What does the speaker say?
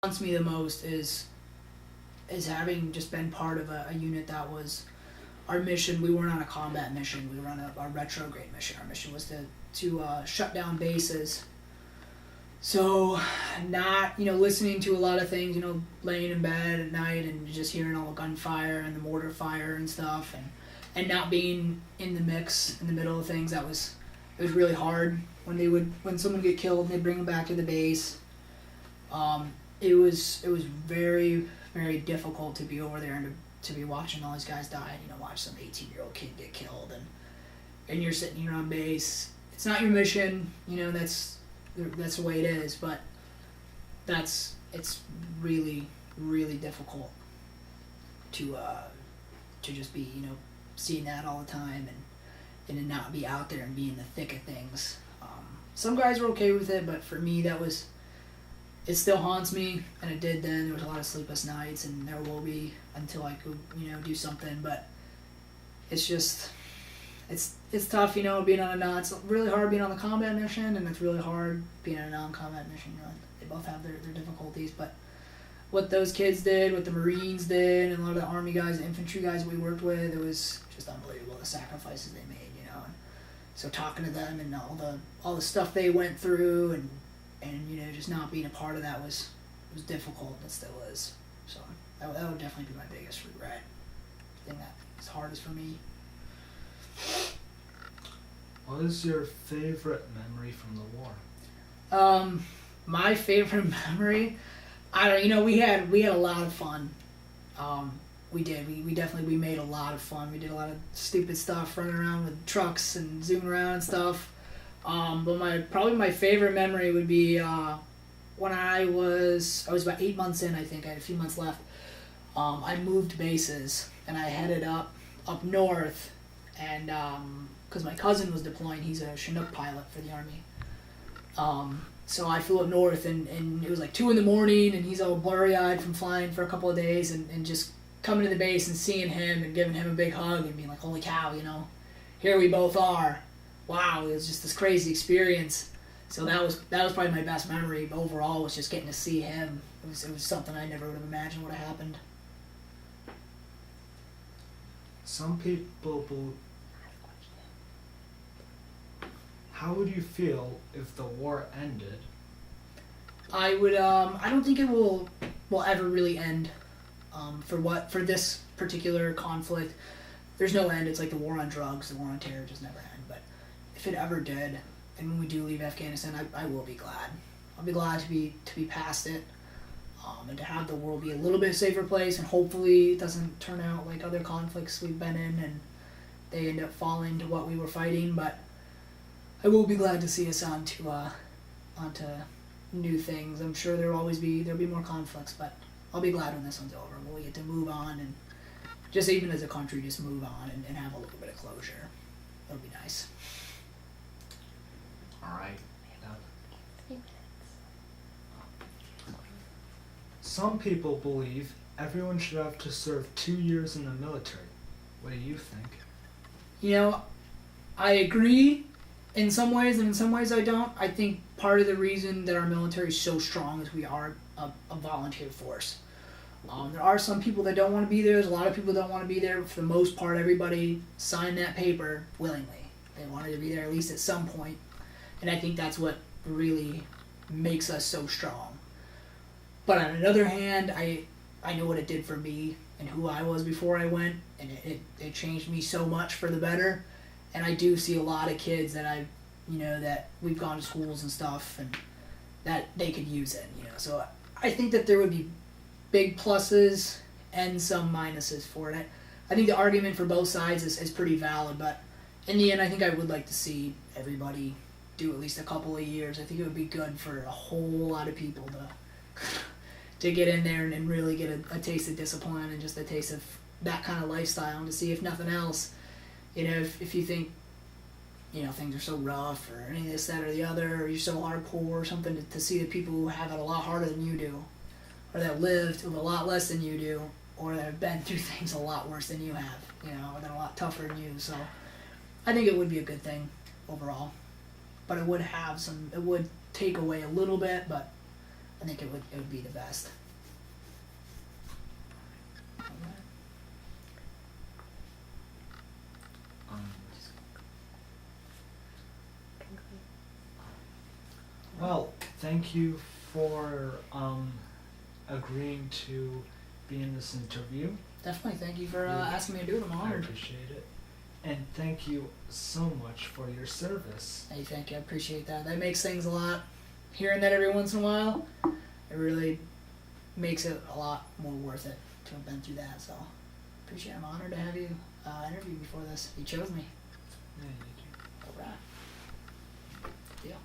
haunts me the most is having just been part of a unit that was our mission. We weren't on a combat mission. We were on a retrograde mission. Our mission was to shut down bases. So, not listening to a lot of things. Laying in bed at night and just hearing all the gunfire and the mortar fire and stuff, and not being in the mix in the middle of things. It was really hard when someone get killed and they bring them back to the base. It was very, very difficult to be over there and to be watching all these guys die. Watch some 18-year-old kid get killed, and you're sitting here on base. It's not your mission. That's the way it is. But it's really, really difficult to just be seeing that all the time and to not be out there and be in the thick of things. Some guys were okay with it, but for me it still haunts me, and it did then. There was a lot of sleepless nights, and there will be until I could, do something. But it's just, it's tough, being on it's really hard being on the combat mission, and it's really hard being on a non-combat mission. They both have their difficulties, but what those kids did, what the Marines did, and a lot of the Army guys, the infantry guys we worked with, it was just unbelievable, the sacrifices they made, And so talking to them and all the stuff they went through and just not being a part of that was difficult. It still is. So that would definitely be my biggest regret. The thing that is hardest for me. What is your favorite memory from the war? My favorite memory, I don't. We had a lot of fun. We did. We definitely made a lot of fun. We did a lot of stupid stuff, running around with trucks and zooming around and stuff. But probably my favorite memory would be when I was about 8 months in. I think I had a few months left. I moved bases and I headed up north, and because my cousin was deploying, he's a Chinook pilot for the Army. So I flew up north, and it was like 2 a.m, and he's all blurry-eyed from flying for a couple of days, and just coming to the base and seeing him and giving him a big hug and being like, holy cow, here we both are. Wow, it was just this crazy experience. So that was probably my best memory overall, was just getting to see him. It was something I never would have imagined would have happened. Some people How would you feel if the war ended? I would. I don't think it will ever really end. For this particular conflict, there's no end. It's like the war on drugs, the war on terror, just never end. But if it ever did, and when we do leave Afghanistan, I will be glad. I'll be glad to be past it, and to have the world be a little bit safer place. And hopefully, it doesn't turn out like other conflicts we've been in, and they end up falling to what we were fighting. But I will be glad to see us onto new things. I'm sure there'll be more conflicts, but I'll be glad when this one's over. We'll get to move on, and just even as a country, just move on and have a little bit of closure. It'll be nice. All right. Some people believe everyone should have to serve 2 years in the military. What do you think? I agree in some ways, and in some ways I don't. I think part of the reason that our military is so strong is we are a volunteer force. There are some people that don't want to be there. There's a lot of people that don't want to be there. For the most part, everybody signed that paper willingly. They wanted to be there at least at some point. And I think that's what really makes us so strong. But on another hand, I know what it did for me and who I was before I went, and it changed me so much for the better. And I do see a lot of kids that that we've gone to schools and stuff, and that they could use it, So I think that there would be big pluses and some minuses for it. I think the argument for both sides is pretty valid, but in the end, I think I would like to see everybody do at least a couple of years. I think it would be good for a whole lot of people to get in there and really get a taste of discipline and just a taste of that kind of lifestyle, and to see, if nothing else, if you think, things are so rough or any of this, that, or the other, or you're so hardcore or something, to see the people who have it a lot harder than you do, or that lived with a lot less than you do, or that have been through things a lot worse than you have, or that are a lot tougher than you. So I think it would be a good thing overall. But it would take away a little bit, but I think it would be the best. Well, thank you for agreeing to be in this interview. Definitely, thank you for asking me to do it. I'm I honored. appreciate it. And thank you so much for your service. Hey, thank you. I appreciate that. That makes things a lot. Hearing that every once in a while, it really makes it a lot more worth it to have been through that. So, appreciate it. I'm honored to have you interview before this. You chose me. Yeah, you do. All right. Deal.